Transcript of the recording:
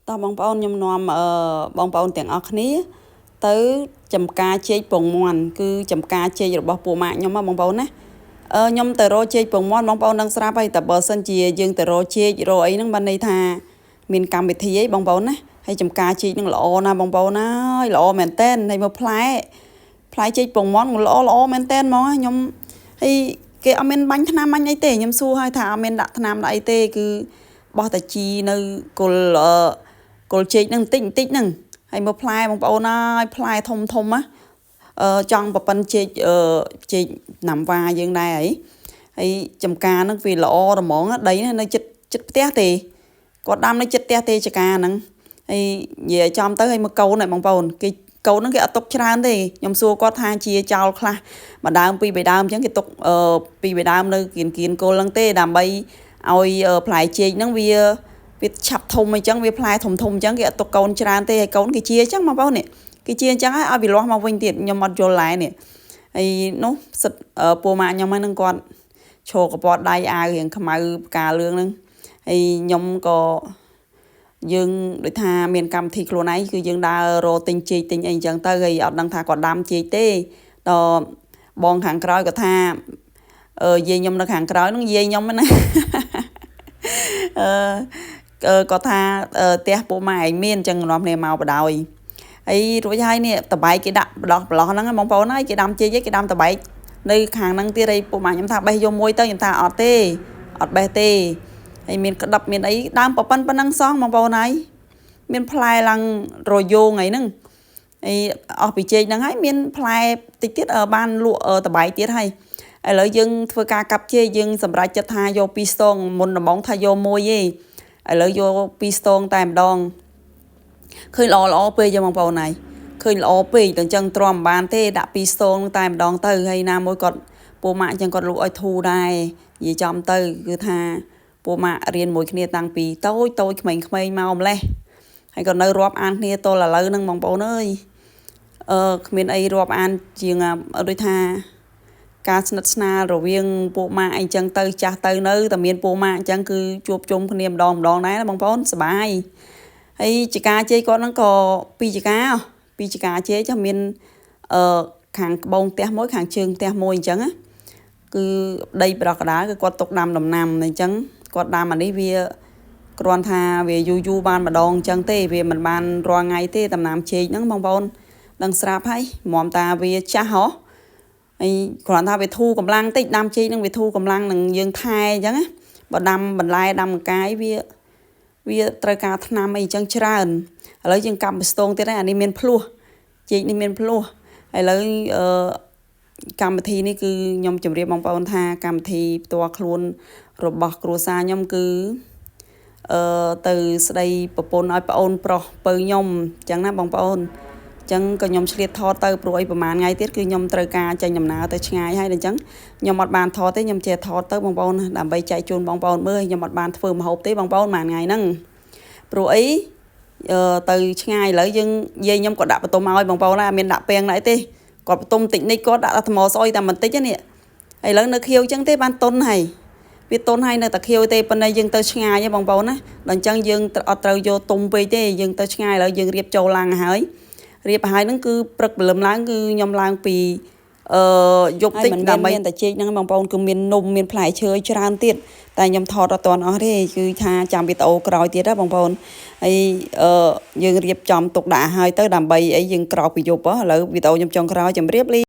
តោះបងប្អូនខ្ញុំនាំបងប្អូនទាំងអស់គ្នាទៅចំការចេកពងមាន់គឺចំការចេករបស់ពួកម៉ាក់ខ្ញុំបងប្អូនណាខ្ញុំទៅរកចេកពងមាន់បងប្អូនដឹងស្រាប់ហើយតែបើសិនជាយើងទៅរកចេករកអីហ្នឹងបានន័យថាមានកម្មវិធីអីបងប្អូនណាហើយចំការចេកហ្នឹងល្អណាស់បងប្អូនហើយល្អមែនតើហើយមើលផ្លែចេកពងមាន់ល្អមែនតើហ្មងខ្ញុំហើយគេអត់មានបាញ់ថ្នាំអីទេខ្ញុំសួរហើយថាអត់មានដាក់ថ្នាំដាក់អីទេគឺបោះតែជីនៅគល់ចេកហ្នឹងបន្តិចហ្នឹងហើយមើលផ្លែបងប្អូនអើយផ្លែធំណាចង់ប្រប៉ិនចេកណាំវ៉ាយើងដែរហើយចំការហ្នឹងវាល្អត្មងដីនៅចិត្តផ្ទះទេគាត់ដាំនៅចិត្តផ្ទះទេចការហ្នឹងហើយនិយាយចំទៅហើយមកកូនហ្នឹងបងប្អូនគេកូនហ្នឹងគេអត់ទុកច្រើនទេខ្ញុំសួរគាត់ថាជាចោលខ្លះមួយដើមពីរបីដើមអញ្ចឹងគេទុកពីរបីដើមនៅគៀនគល់ហ្នឹងទេដើម្បីឲ្យផ្លែចេកហ្នឹងវាឆាប់ធំអញ្ចឹងវាផ្លែធំអញ្ចឹងគេអត់ទុកកូនច្រើនទេហើយកូនគេជាអញ្ចឹងបងប្អូននេះគេជាអញ្ចឹងហើយឲ្យវាលាស់មកវិញទៀតខ្ញុំអត់យល់ដែរនេះហើយនោះសិតពូម៉ាក់ខ្ញុំហ្នឹងគាត់ឈរកពាត់ដៃអាវរៀងខ្មៅផ្កាលឿងហ្នឹងហើយខ្ញុំក៏យើងដូចថាមានកម្មវិធីខ្លួនឯងគឺយើងដើររកទិញចេកទិញអីអញ្ចឹងទៅហើយអត់ដឹងថាគាត់ដាំចេកទេដល់បងខាងក្រោយគាត់ថាយាយខ្ញុំនៅខាងក្រោយហ្នឹងយាយខ្ញុំណាគាត់ថាផ្ទះពួកម៉ែឯងមានអញ្ចឹងនាំគ្នាមកបដ ாய் ហើយរួចហើយនេះតបែកគេដាក់បដោះហ្នឹងបងប្អូនហើយគេដាំចេកគេដាំតបែកនៅខាងហ្នឹងទៀតហើយពួកម៉ាក់ខ្ញុំថាបេះយកមួយទៅខ្ញុំថាអត់ទេអត់បេះទេហើយមានក្តាប់មានអីដើមប៉ុណ្ណឹងសោះបងប្អូនហើយមានផ្លែឡើងរយោងអីហ្នឹងហើយអស់ពីចេកហ្នឹងហើយមានផ្លែតិចទៀតបានលក់តបែកទៀតហើយឥឡូវយើងធ្វើការកាប់ចេកយើងសម្រេចចិត្តថាយក2ស្ទងមុនដំបងថាយកមួយទេឥឡូវយក2ស្ទងតែម្ដងឃើញល្អពេកបងប្អូនហើយឃើញល្អពេកតែអញ្ចឹងទ្រាំបានទេដាក់2ស្ទងតែម្ដងទៅហើយណាមួយគាត់ពូម៉ាក់អញ្ចឹងគាត់លក់ឲ្យធូរដែរនិយាយចំទៅគឺថាពូម៉ាក់រៀនមួយគ្នាតាំងពីតូចក្មេងៗមកម្លេះហើយក៏នៅរាប់អានគ្នាទល់ឥឡូវហ្នឹងបងប្អូនអើយគ្មានអីរាប់អានជាងដូចថាការស្និទ្ធស្នាលរវាងពួកម៉ាក់អីចឹងទៅចាស់ទៅនៅតែមានពួកម៉ាក់អញ្ចឹងគឺជួបជុំគ្នាម្ដងដែរបងប្អូនសប្បាយហើយចការជ័យគាត់ហ្នឹងក៏ពីចការជ័យចាំមានខាងក្បូងផ្ទះមួយខាងជើងផ្ទះមួយអញ្ចឹងណាគឺដីប្រកដាលគឺគាត់ទុកដាំដំណាំអញ្ចឹងគាត់ដាំអានេះវាគ្រាន់ថាវាយូរបានម្ដងអញ្ចឹងទេវាមិនបានរាល់ថ្ងៃទេដំណាំជ័យហ្នឹងបងប្អូនដឹងស្រាប់ហើយមុំតាវាចាស់ហ៎ហើយគ្រាន់ថាវាធូរកម្លាំងតិចដាំចេកហ្នឹងវាធូរកម្លាំងនឹងយើងថែអញ្ចឹងណាបើដាំបន្លែដាំម្កាយវាត្រូវការថ្នាំអីអញ្ចឹងច្រើនឥឡូវយើងកាប់ស្ទងទៀតហើយអានេះមានភ្លោះចេកនេះមានភ្លោះឥឡូវកម្មវិធីនេះគឺខ្ញុំជម្រាបបងប្អូនថាកម្មវិធីផ្ទាល់ខ្លួនរបស់គ្រួសារខ្ញុំគឺទៅស្ដីប្រពន្ធឲ្យប្អូនប្រុសពៅខ្ញុំអញ្ចឹងណាបងប្អូនចឹងក៏ខ្ញុំឆ្លៀតថតទៅព្រោះអីប្រហែលថ្ងៃទៀតគឺខ្ញុំត្រូវការចេញដំណើរទៅឆ្ងាយហើយអញ្ចឹងខ្ញុំអត់បានថតទេខ្ញុំចេះថតទៅបងប្អូនដើម្បីចែកជូនបងប្អូនមើលខ្ញុំអត់បានធ្វើម្ហូបទេបងប្អូនមួយថ្ងៃហ្នឹងព្រោះអីទៅឆ្ងាយឥឡូវយើងយាយខ្ញុំក៏ដាក់បន្ទុំឲ្យបងប្អូនដែរអត់មានដាក់ពាំងដែរទេគាត់បន្ទុំតិចនេះគាត់ដាក់ថ្មស្អុយតែបន្តិចនេះឥឡូវនៅខៀវអញ្ចឹងទេបានតុនហើយវាតុនហើយនៅតែខៀវទេប៉ុន្តែយើងទៅឆ្ងាយហ៎បងប្អូនណាដល់អញ្ចឹងយើងអត់ត្រូវយកទុំពេកទេយើងទៅឆ្ងាយឥឡូវយើងរៀបចូលឡើងហើយរៀបហើយហ្នឹងគឺព្រឹកព្រលឹមឡើងគឺខ្ញុំឡើងពីយប់តិចដើម្បីតែចេកហ្នឹងបងប្អូនគឺមាននំមានផ្លែឈើច្រើនទៀតតែខ្ញុំថតអត់ទាន់អស់ទេគឺថាចាំវីដេអូក្រោយទៀតណាបងប្អូនហើយយើងរៀបចំទុកដាក់ឲ្យទៅដើម្បីអីយើងក្រោកពីយប់ឥឡូវវីដេអូខ្ញុំចុងក្រោយជម្រាបលា